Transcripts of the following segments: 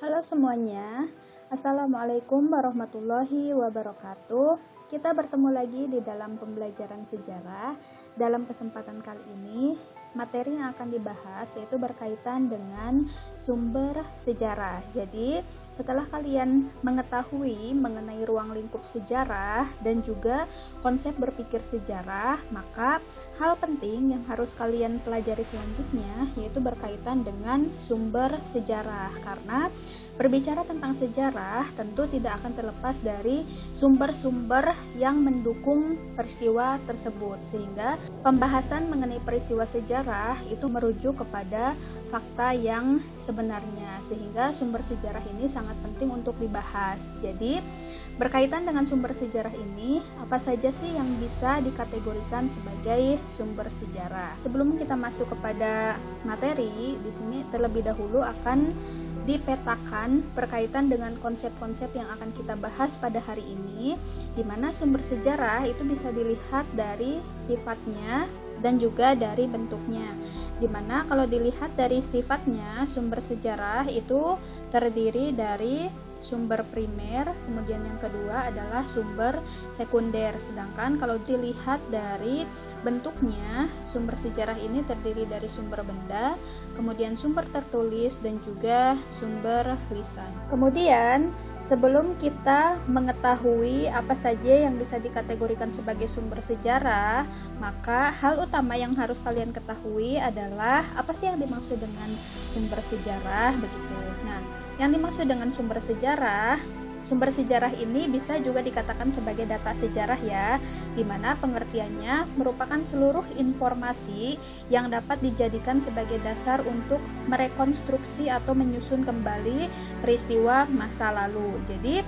Halo semuanya, Assalamualaikum warahmatullahi wabarakatuh. Kita bertemu lagi di dalam pembelajaran sejarah. Dalam kesempatan kali ini, materi yang akan dibahas yaitu berkaitan dengan sumber sejarah. Jadi, setelah kalian mengetahui mengenai ruang lingkup sejarah dan juga konsep berpikir sejarah, maka hal penting yang harus kalian pelajari selanjutnya yaitu berkaitan dengan sumber sejarah. Karena berbicara tentang sejarah tentu tidak akan terlepas dari sumber-sumber yang mendukung peristiwa tersebut, sehingga pembahasan mengenai peristiwa sejarah itu merujuk kepada fakta yang sebenarnya, sehingga sumber sejarah ini sangat penting untuk dibahas. Jadi berkaitan dengan sumber sejarah ini, apa saja sih yang bisa dikategorikan sebagai sumber sejarah? Sebelum kita masuk kepada materi, di sini terlebih dahulu akan dipetakan berkaitan dengan konsep-konsep yang akan kita bahas pada hari ini, di mana sumber sejarah itu bisa dilihat dari sifatnya dan juga dari bentuknya. Dimana kalau dilihat dari sifatnya, sumber sejarah itu terdiri dari sumber primer, kemudian yang kedua adalah sumber sekunder. Sedangkan kalau dilihat dari bentuknya, sumber sejarah ini terdiri dari sumber benda, kemudian sumber tertulis, dan juga sumber lisan. Kemudian sebelum kita mengetahui apa saja yang bisa dikategorikan sebagai sumber sejarah, maka hal utama yang harus kalian ketahui adalah apa sih yang dimaksud dengan sumber sejarah begitu. Nah, yang dimaksud dengan sumber sejarah ini bisa juga dikatakan sebagai data sejarah ya, di mana pengertiannya merupakan seluruh informasi yang dapat dijadikan sebagai dasar untuk merekonstruksi atau menyusun kembali peristiwa masa lalu. Jadi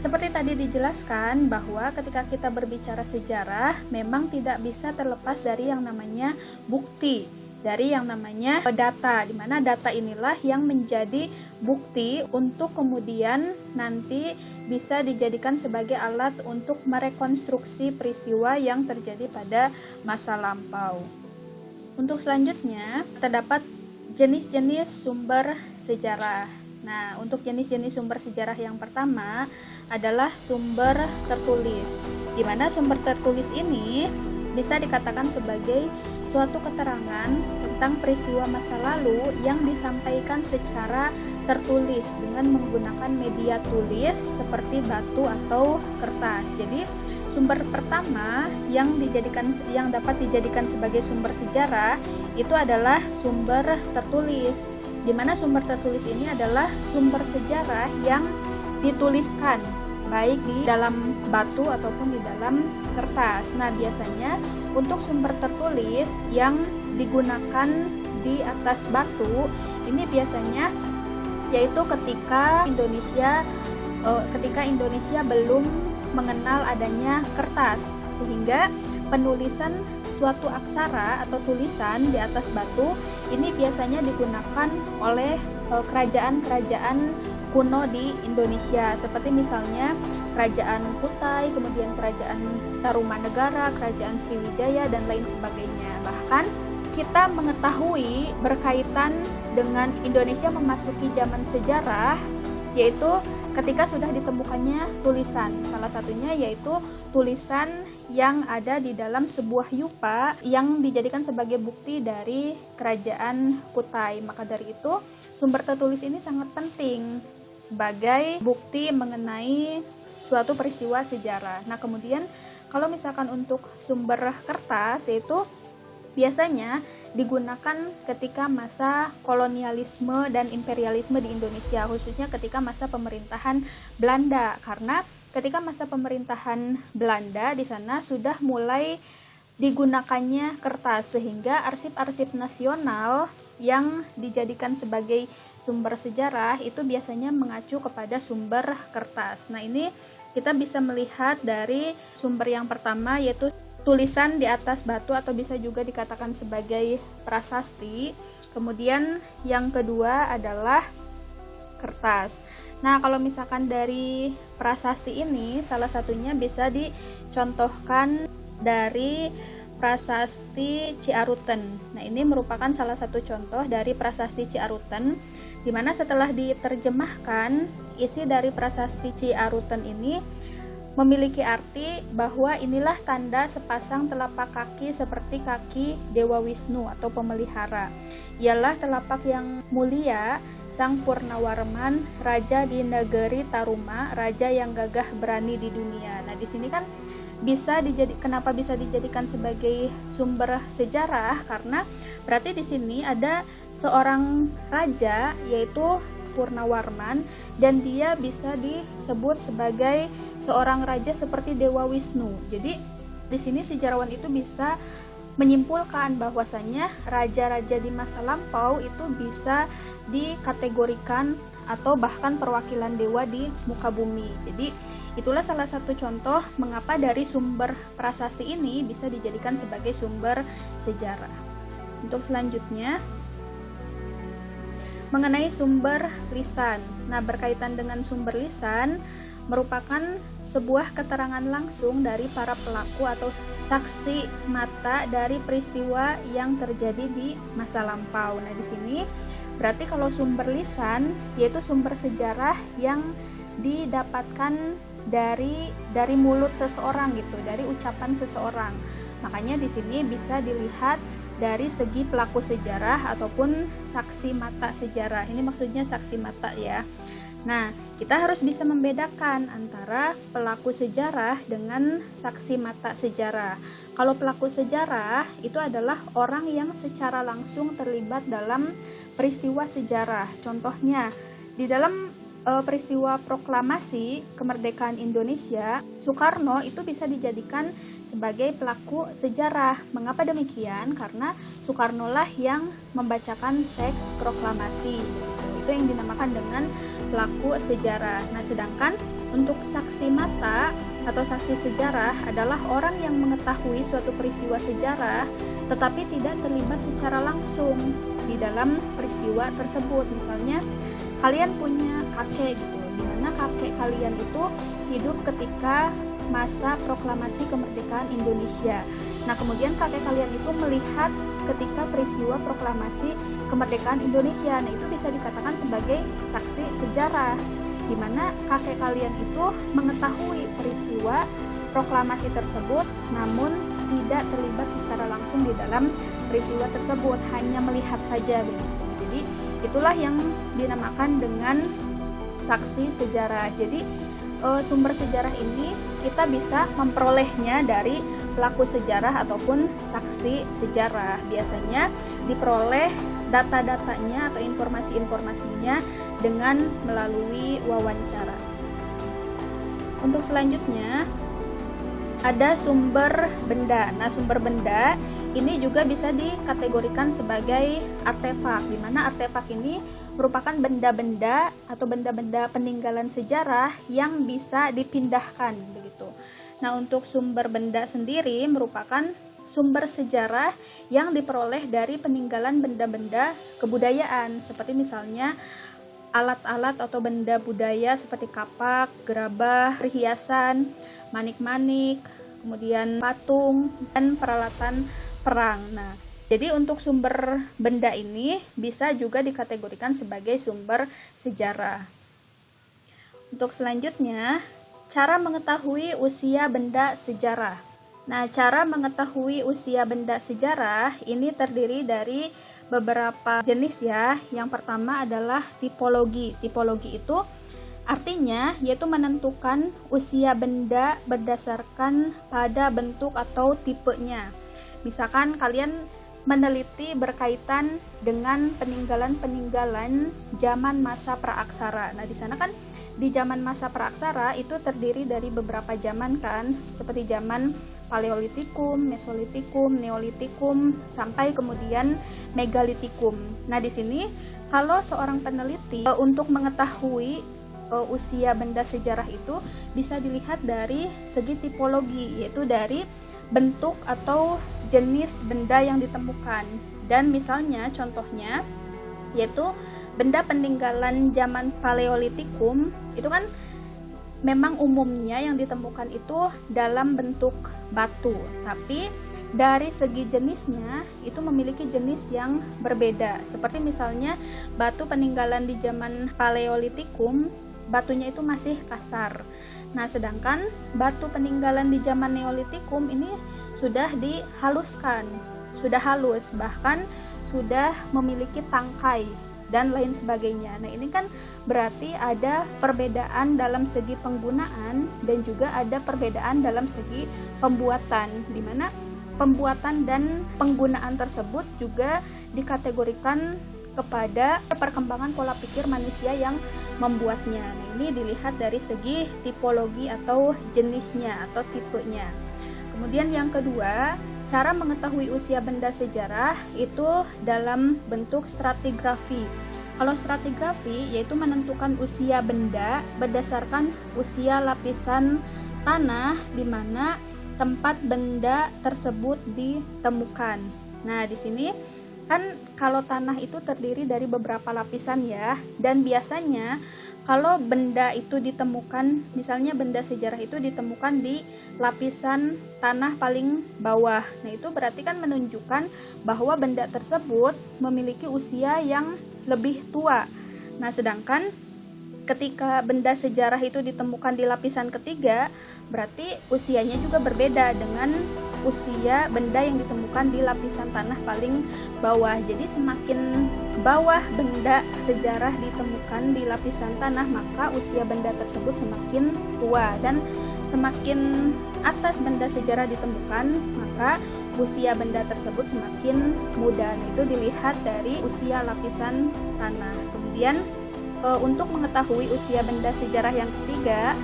seperti tadi dijelaskan bahwa ketika kita berbicara sejarah memang tidak bisa terlepas dari yang namanya bukti, dari yang namanya data, di mana data inilah yang menjadi bukti untuk kemudian nanti bisa dijadikan sebagai alat untuk merekonstruksi peristiwa yang terjadi pada masa lampau. Untuk selanjutnya, terdapat jenis-jenis sumber sejarah. Nah, untuk jenis-jenis sumber sejarah yang pertama adalah sumber tertulis, di mana sumber tertulis ini bisa dikatakan sebagai suatu keterangan tentang peristiwa masa lalu yang disampaikan secara tertulis dengan menggunakan media tulis seperti batu atau kertas. Jadi sumber pertama yang dapat dijadikan sebagai sumber sejarah itu adalah sumber tertulis, di mana sumber tertulis ini adalah sumber sejarah yang dituliskan baik di dalam batu ataupun di dalam kertas. Nah, biasanya untuk sumber tertulis yang digunakan di atas batu ini biasanya yaitu ketika Indonesia belum mengenal adanya kertas, sehingga penulisan suatu aksara atau tulisan di atas batu ini biasanya digunakan oleh kerajaan-kerajaan kuno di Indonesia, seperti misalnya Kerajaan Kutai, kemudian Kerajaan Tarumanegara, Kerajaan Sriwijaya, dan lain sebagainya. Bahkan kita mengetahui berkaitan dengan Indonesia memasuki zaman sejarah, yaitu ketika sudah ditemukannya tulisan. Salah satunya yaitu tulisan yang ada di dalam sebuah yupa yang dijadikan sebagai bukti dari Kerajaan Kutai. Maka dari itu, sumber tertulis ini sangat penting sebagai bukti mengenai suatu peristiwa sejarah. Nah, kemudian kalau misalkan untuk sumber kertas, yaitu biasanya digunakan ketika masa kolonialisme dan imperialisme di Indonesia, khususnya ketika masa pemerintahan Belanda. Karena ketika masa pemerintahan Belanda di sana sudah mulai digunakannya kertas, sehingga arsip-arsip nasional yang dijadikan sebagai sumber sejarah itu biasanya mengacu kepada sumber kertas. Nah, ini kita bisa melihat dari sumber yang pertama yaitu tulisan di atas batu atau bisa juga dikatakan sebagai prasasti. Kemudian yang kedua adalah kertas. Nah, kalau misalkan dari prasasti ini salah satunya bisa dicontohkan dari prasasti Ciaruten. Nah, ini merupakan salah satu contoh dari prasasti Ciaruten, Dimana setelah diterjemahkan, isi dari prasasti Ciaruten ini memiliki arti bahwa inilah tanda sepasang telapak kaki seperti kaki Dewa Wisnu atau pemelihara. Ialah telapak yang mulia Sang Purnawarman, raja di negeri Taruma, raja yang gagah berani di dunia. Nah, di sini kan kenapa bisa dijadikan sebagai sumber sejarah? Karena berarti di sini ada seorang raja yaitu Purnawarman, dan dia bisa disebut sebagai seorang raja seperti Dewa Wisnu. Jadi di sini sejarawan itu bisa menyimpulkan bahwasanya raja-raja di masa lampau itu bisa dikategorikan atau bahkan perwakilan dewa di muka bumi. Jadi itulah salah satu contoh mengapa dari sumber prasasti ini bisa dijadikan sebagai sumber sejarah. Untuk selanjutnya, mengenai sumber lisan. Nah, berkaitan dengan sumber lisan merupakan sebuah keterangan langsung dari para pelaku atau saksi mata dari peristiwa yang terjadi di masa lampau. Nah, di sini berarti kalau sumber lisan yaitu sumber sejarah yang didapatkan dari mulut seseorang gitu, dari ucapan seseorang. Makanya di sini bisa dilihat dari segi pelaku sejarah ataupun saksi mata sejarah. Ini maksudnya saksi mata ya. Nah, kita harus bisa membedakan antara pelaku sejarah dengan saksi mata sejarah. Kalau pelaku sejarah itu adalah orang yang secara langsung terlibat dalam peristiwa sejarah. Contohnya, di dalam peristiwa proklamasi kemerdekaan Indonesia, Soekarno itu bisa dijadikan sebagai pelaku sejarah. Mengapa demikian? Karena Soekarno lah yang membacakan teks proklamasi. Itu yang dinamakan dengan pelaku sejarah. Nah, sedangkan untuk saksi mata atau saksi sejarah adalah orang yang mengetahui suatu peristiwa sejarah tetapi tidak terlibat secara langsung di dalam peristiwa tersebut. Misalnya kalian punya kakek gitu, dimana kakek kalian itu hidup ketika masa proklamasi kemerdekaan Indonesia. Nah, kemudian kakek kalian itu melihat ketika peristiwa proklamasi kemerdekaan Indonesia. Nah, itu bisa dikatakan sebagai saksi sejarah, dimana kakek kalian itu mengetahui peristiwa proklamasi tersebut namun tidak terlibat secara langsung di dalam peristiwa tersebut, hanya melihat saja begitu. Jadi itulah yang dinamakan dengan saksi sejarah. Jadi sumber sejarah ini kita bisa memperolehnya dari pelaku sejarah ataupun saksi sejarah. Biasanya diperoleh data-datanya atau informasi-informasinya dengan melalui wawancara. Untuk selanjutnya ada sumber benda. Nah, sumber benda ini juga bisa dikategorikan sebagai artefak, di mana artefak ini merupakan benda-benda atau benda-benda peninggalan sejarah yang bisa dipindahkan begitu. Nah, untuk sumber benda sendiri merupakan sumber sejarah yang diperoleh dari peninggalan benda-benda kebudayaan, seperti misalnya alat-alat atau benda budaya seperti kapak, gerabah, perhiasan, manik-manik, kemudian patung, dan peralatan perang. Nah, jadi untuk sumber benda ini bisa juga dikategorikan sebagai sumber sejarah. Untuk selanjutnya, cara mengetahui usia benda sejarah. Nah, cara mengetahui usia benda sejarah ini terdiri dari beberapa jenis ya. Yang pertama adalah tipologi. Tipologi itu artinya yaitu menentukan usia benda berdasarkan pada bentuk atau tipenya. Misalkan kalian meneliti berkaitan dengan peninggalan-peninggalan zaman masa praaksara. Nah, di sana kan di zaman masa praaksara itu terdiri dari beberapa zaman kan, seperti zaman Paleolitikum, Mesolitikum, Neolitikum, sampai kemudian Megalitikum. Nah, di sini kalau seorang peneliti untuk mengetahui usia benda sejarah itu bisa dilihat dari segi tipologi, yaitu dari bentuk atau jenis benda yang ditemukan. Dan misalnya contohnya yaitu benda peninggalan zaman Paleolitikum itu kan memang umumnya yang ditemukan itu dalam bentuk batu, tapi dari segi jenisnya itu memiliki jenis yang berbeda. Seperti misalnya batu peninggalan di zaman Paleolitikum, batunya itu masih kasar. Nah, sedangkan batu peninggalan di zaman Neolitikum ini sudah dihaluskan, sudah halus, bahkan sudah memiliki tangkai dan lain sebagainya. Nah, ini kan berarti ada perbedaan dalam segi penggunaan dan juga ada perbedaan dalam segi pembuatan, di mana pembuatan dan penggunaan tersebut juga dikategorikan kepada perkembangan pola pikir manusia yang membuatnya. Nah, ini dilihat dari segi tipologi atau jenisnya atau tipenya. Kemudian yang kedua, cara mengetahui usia benda sejarah itu dalam bentuk stratigrafi. Kalau stratigrafi yaitu menentukan usia benda berdasarkan usia lapisan tanah di mana tempat benda tersebut ditemukan. Nah, di sini kan kalau tanah itu terdiri dari beberapa lapisan ya, dan biasanya kalau benda itu ditemukan, misalnya benda sejarah itu ditemukan di lapisan tanah paling bawah. Nah, itu berarti kan menunjukkan bahwa benda tersebut memiliki usia yang lebih tua. Nah, sedangkan ketika benda sejarah itu ditemukan di lapisan ketiga, berarti usianya juga berbeda dengan usia benda yang ditemukan di lapisan tanah paling bawah. Jadi semakin bawah benda sejarah ditemukan di lapisan tanah, maka usia benda tersebut semakin tua, dan semakin atas benda sejarah ditemukan, maka usia benda tersebut semakin muda. Nah, itu dilihat dari usia lapisan tanah. Kemudian untuk mengetahui usia benda sejarah yang ketiga,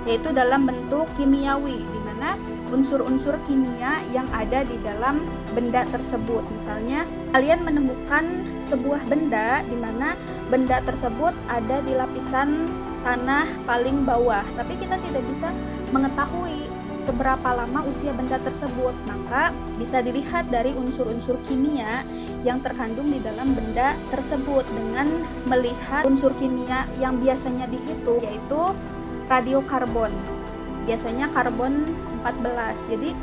yaitu dalam bentuk kimiawi, di mana unsur-unsur kimia yang ada di dalam benda tersebut. Misalnya, kalian menemukan sebuah benda di mana benda tersebut ada di lapisan tanah paling bawah, tapi kita tidak bisa mengetahui seberapa lama usia benda tersebut. Maka bisa dilihat dari unsur-unsur kimia yang terkandung di dalam benda tersebut dengan melihat unsur kimia yang biasanya dihitung, yaitu radiokarbon. Biasanya karbon 14. Jadi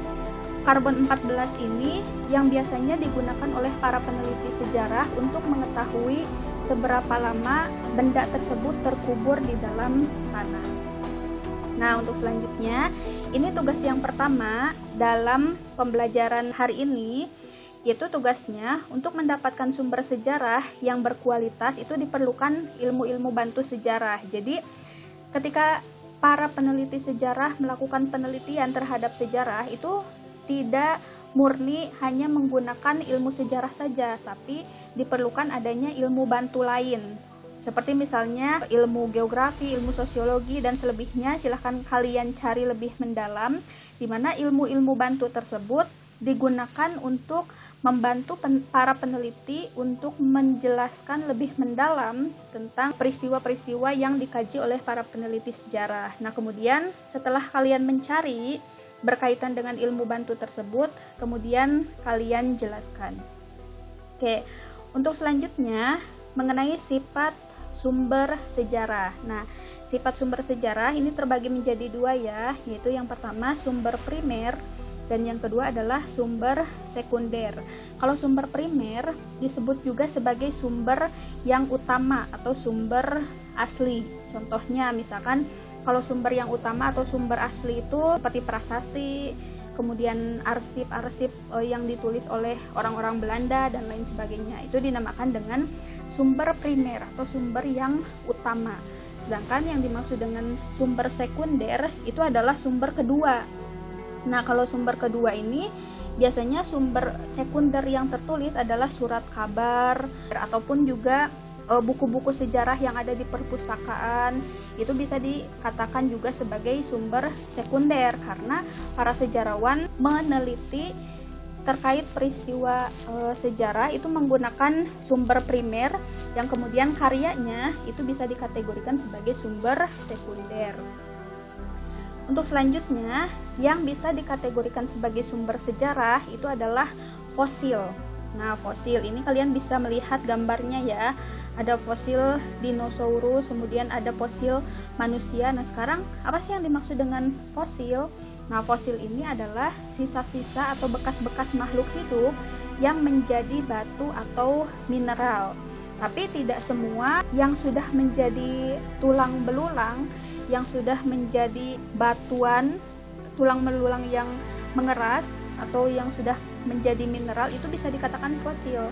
karbon 14 ini yang biasanya digunakan oleh para peneliti sejarah untuk mengetahui seberapa lama benda tersebut terkubur di dalam tanah. Nah, untuk selanjutnya, ini tugas yang pertama dalam pembelajaran hari ini, yaitu tugasnya untuk mendapatkan sumber sejarah yang berkualitas itu diperlukan ilmu-ilmu bantu sejarah. Jadi, ketika para peneliti sejarah melakukan penelitian terhadap sejarah, itu tidak murni hanya menggunakan ilmu sejarah saja, tapi diperlukan adanya ilmu bantu lain. Seperti misalnya ilmu geografi, ilmu sosiologi, dan selebihnya silahkan kalian cari lebih mendalam, di mana ilmu-ilmu bantu tersebut digunakan untuk membantu para peneliti untuk menjelaskan lebih mendalam tentang peristiwa-peristiwa yang dikaji oleh para peneliti sejarah. Nah, kemudian setelah kalian mencari berkaitan dengan ilmu bantu tersebut, kemudian kalian jelaskan. Oke, untuk selanjutnya mengenai sifat sumber sejarah. Nah, sifat sumber sejarah ini terbagi menjadi dua ya, yaitu yang pertama sumber primer dan yang kedua adalah sumber sekunder. Kalau sumber primer disebut juga sebagai sumber yang utama atau sumber asli. Contohnya misalkan kalau sumber yang utama atau sumber asli itu seperti prasasti, kemudian arsip-arsip yang ditulis oleh orang-orang Belanda dan lain sebagainya. Itu dinamakan dengan sumber primer atau sumber yang utama. Sedangkan yang dimaksud dengan sumber sekunder itu adalah sumber kedua. Nah, kalau sumber kedua ini biasanya sumber sekunder yang tertulis adalah surat kabar ataupun juga buku-buku sejarah yang ada di perpustakaan. Itu bisa dikatakan juga sebagai sumber sekunder karena para sejarawan meneliti terkait peristiwa sejarah itu menggunakan sumber primer yang kemudian karyanya itu bisa dikategorikan sebagai sumber sekunder. Untuk selanjutnya, yang bisa dikategorikan sebagai sumber sejarah itu adalah fosil. Nah, fosil ini kalian bisa melihat gambarnya ya. Ada fosil dinosaurus, kemudian ada fosil manusia. Nah, sekarang apa sih yang dimaksud dengan fosil? Nah, fosil ini adalah sisa-sisa atau bekas-bekas makhluk hidup yang menjadi batu atau mineral. Tapi tidak semua yang sudah menjadi tulang belulang, yang sudah menjadi batuan, tulang belulang yang mengeras atau yang sudah menjadi mineral itu bisa dikatakan fosil.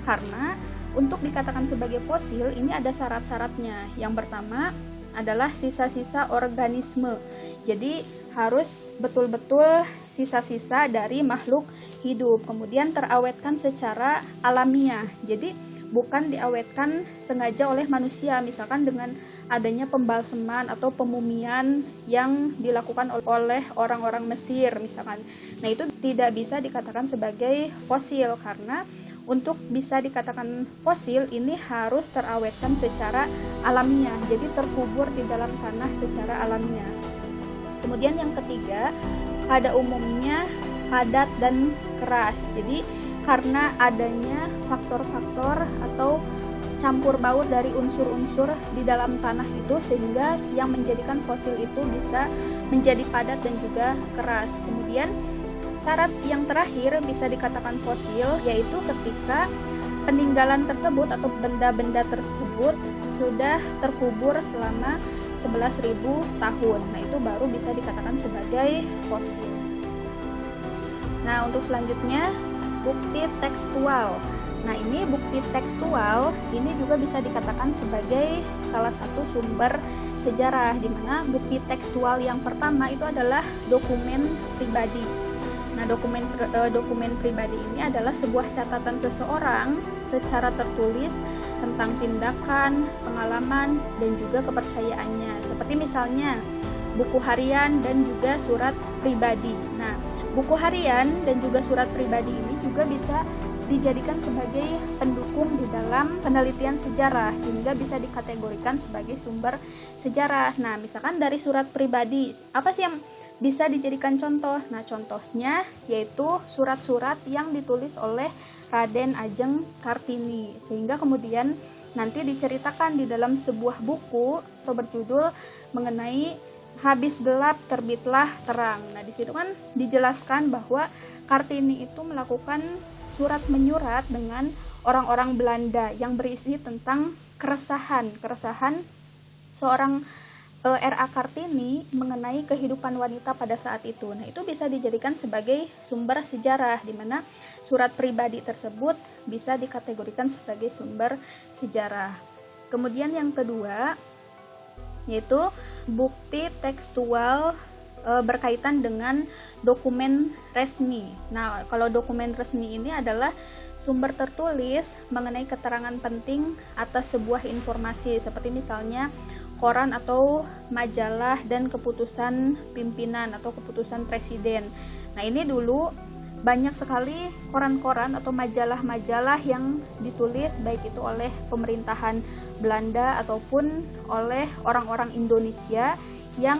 Karena untuk dikatakan sebagai fosil ini ada syarat-syaratnya. Yang pertama adalah sisa-sisa organisme. Jadi harus betul-betul sisa-sisa dari makhluk hidup, kemudian terawetkan secara alamiah. Jadi bukan diawetkan sengaja oleh manusia, misalkan dengan adanya pembalseman atau pemumian yang dilakukan oleh orang-orang Mesir misalkan. Nah, itu tidak bisa dikatakan sebagai fosil, karena untuk bisa dikatakan fosil ini harus terawetkan secara alamiah, jadi terkubur di dalam tanah secara alamiah. Kemudian yang ketiga, pada umumnya padat dan keras. Jadi karena adanya faktor-faktor atau campur baur dari unsur-unsur di dalam tanah itu, sehingga yang menjadikan fosil itu bisa menjadi padat dan juga keras. Kemudian syarat yang terakhir bisa dikatakan fosil, yaitu ketika peninggalan tersebut atau benda-benda tersebut sudah terkubur selama 11.000 tahun. Nah, itu baru bisa dikatakan sebagai fosil. Nah, untuk selanjutnya, bukti tekstual. Nah, ini bukti tekstual ini juga bisa dikatakan sebagai salah satu sumber sejarah, di mana bukti tekstual yang pertama itu adalah dokumen pribadi. Nah, dokumen pribadi ini adalah sebuah catatan seseorang secara tertulis tentang tindakan, pengalaman, dan juga kepercayaannya. Seperti misalnya buku harian dan juga surat pribadi. Nah, buku harian dan juga surat pribadi ini juga bisa dijadikan sebagai pendukung di dalam penelitian sejarah, sehingga bisa dikategorikan sebagai sumber sejarah. Nah, misalkan dari surat pribadi, apa sih yang bisa dijadikan contoh? Nah, contohnya yaitu surat-surat yang ditulis oleh Raden Ajeng Kartini, sehingga kemudian nanti diceritakan di dalam sebuah buku atau berjudul mengenai habis gelap terbitlah terang. Nah, di situ kan dijelaskan bahwa Kartini itu melakukan surat menyurat dengan orang-orang Belanda yang berisi tentang keresahan seorang R.A. Kartini mengenai kehidupan wanita pada saat itu. Nah, itu bisa dijadikan sebagai sumber sejarah, di mana surat pribadi tersebut bisa dikategorikan sebagai sumber sejarah. Kemudian yang kedua, yaitu bukti tekstual berkaitan dengan dokumen resmi. Nah, kalau dokumen resmi ini adalah sumber tertulis mengenai keterangan penting atas sebuah informasi, seperti misalnya koran atau majalah dan keputusan pimpinan atau keputusan presiden. Nah, ini dulu banyak sekali koran-koran atau majalah-majalah yang ditulis baik itu oleh pemerintahan Belanda ataupun oleh orang-orang Indonesia yang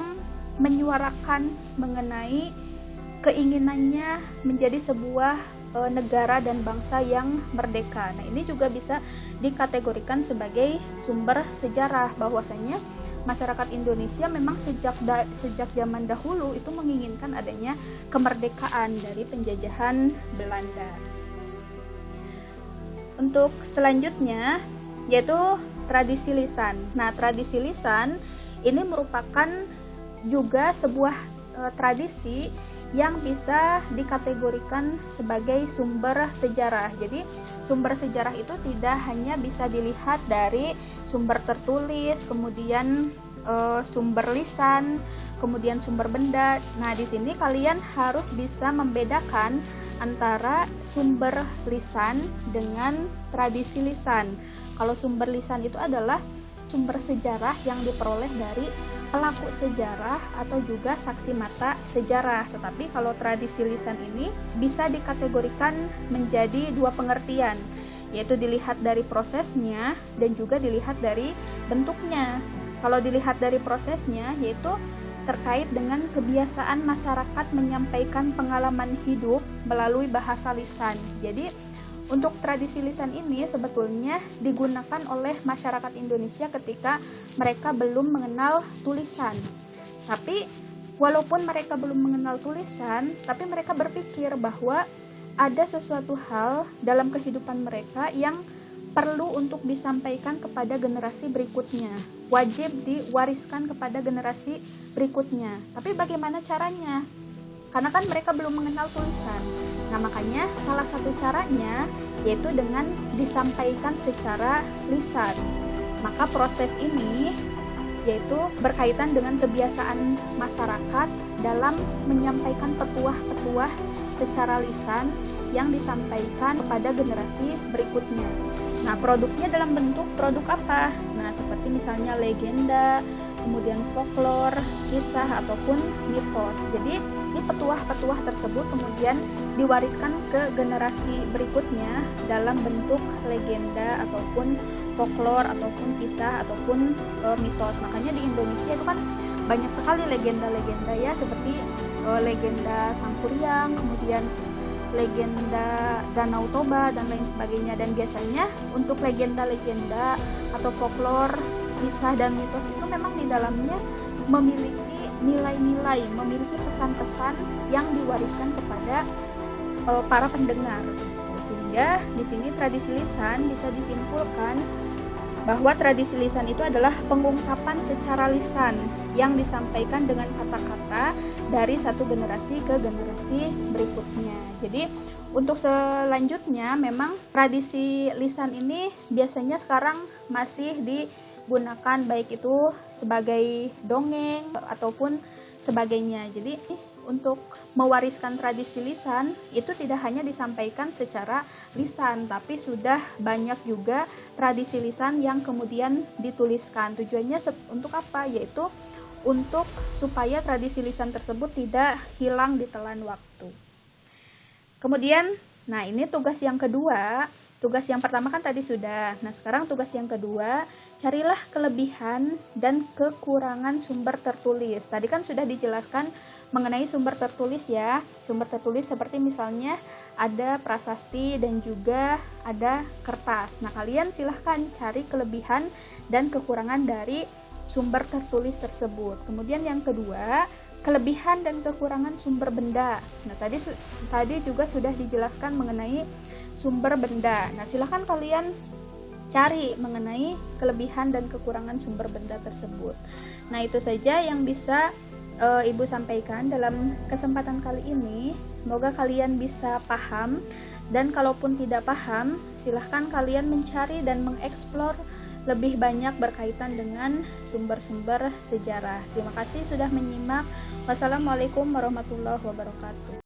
menyuarakan mengenai keinginannya menjadi sebuah negara dan bangsa yang merdeka. Nah, ini juga bisa dikategorikan sebagai sumber sejarah, bahwasanya masyarakat Indonesia memang sejak zaman dahulu itu menginginkan adanya kemerdekaan dari penjajahan Belanda. Untuk selanjutnya yaitu tradisi lisan. Nah, tradisi lisan ini merupakan juga sebuah tradisi yang bisa dikategorikan sebagai sumber sejarah. Jadi sumber sejarah itu tidak hanya bisa dilihat dari sumber tertulis, kemudian sumber lisan, kemudian sumber benda. Nah, di sini kalian harus bisa membedakan antara sumber lisan dengan tradisi lisan. Kalau sumber lisan itu adalah sumber sejarah yang diperoleh dari pelaku sejarah atau juga saksi mata sejarah. Tetapi kalau tradisi lisan ini bisa dikategorikan menjadi dua pengertian, yaitu dilihat dari prosesnya dan juga dilihat dari bentuknya. Kalau dilihat dari prosesnya, yaitu terkait dengan kebiasaan masyarakat menyampaikan pengalaman hidup melalui bahasa lisan. Jadi untuk tradisi lisan ini sebetulnya digunakan oleh masyarakat Indonesia ketika mereka belum mengenal tulisan. Tapi walaupun mereka belum mengenal tulisan, tapi mereka berpikir bahwa ada sesuatu hal dalam kehidupan mereka yang perlu untuk disampaikan kepada generasi berikutnya, wajib diwariskan kepada generasi berikutnya. Tapi bagaimana caranya? Karena kan mereka belum mengenal tulisan. Nah, makanya salah satu caranya yaitu dengan disampaikan secara lisan. Maka proses ini yaitu berkaitan dengan kebiasaan masyarakat dalam menyampaikan petuah-petuah secara lisan yang disampaikan kepada generasi berikutnya. Nah, produknya dalam bentuk produk apa? Nah, seperti misalnya legenda, kemudian folklore, kisah, ataupun mitos. Jadi, ini petuah-petuah tersebut kemudian diwariskan ke generasi berikutnya dalam bentuk legenda, ataupun folklore, ataupun kisah, ataupun mitos. Makanya di Indonesia itu kan banyak sekali legenda-legenda ya, seperti legenda Sangkuriang, kemudian legenda Danau Toba dan lain sebagainya. Dan biasanya untuk legenda-legenda atau folklore, kisah dan mitos itu memang di dalamnya memiliki nilai-nilai, memiliki pesan-pesan yang diwariskan kepada para pendengar. Sehingga di sini tradisi lisan bisa disimpulkan bahwa tradisi lisan itu adalah pengungkapan secara lisan yang disampaikan dengan kata-kata dari satu generasi ke generasi berikutnya. Jadi untuk selanjutnya memang tradisi lisan ini biasanya sekarang masih digunakan baik itu sebagai dongeng ataupun sebagainya. Jadi untuk mewariskan tradisi lisan itu tidak hanya disampaikan secara lisan, tapi sudah banyak juga tradisi lisan yang kemudian dituliskan. Tujuannya untuk apa? Yaitu untuk supaya tradisi lisan tersebut tidak hilang di telan waktu. Kemudian, nah ini tugas yang kedua. Tugas yang pertama kan tadi sudah. Nah, sekarang tugas yang kedua, carilah kelebihan dan kekurangan sumber tertulis. Tadi kan sudah dijelaskan mengenai sumber tertulis ya. Sumber tertulis seperti misalnya ada prasasti dan juga ada kertas. Nah, kalian silahkan cari kelebihan dan kekurangan dari sumber tertulis tersebut. Kemudian yang kedua, kelebihan dan kekurangan sumber benda. Nah, tadi juga sudah dijelaskan mengenai sumber benda. Nah, silahkan kalian cari mengenai kelebihan dan kekurangan sumber benda tersebut. Nah, itu saja yang bisa Ibu sampaikan dalam kesempatan kali ini. Semoga kalian bisa paham, dan kalaupun tidak paham, silahkan kalian mencari dan mengeksplor lebih banyak berkaitan dengan sumber-sumber sejarah. Terima kasih sudah menyimak. Wassalamualaikum warahmatullahi wabarakatuh.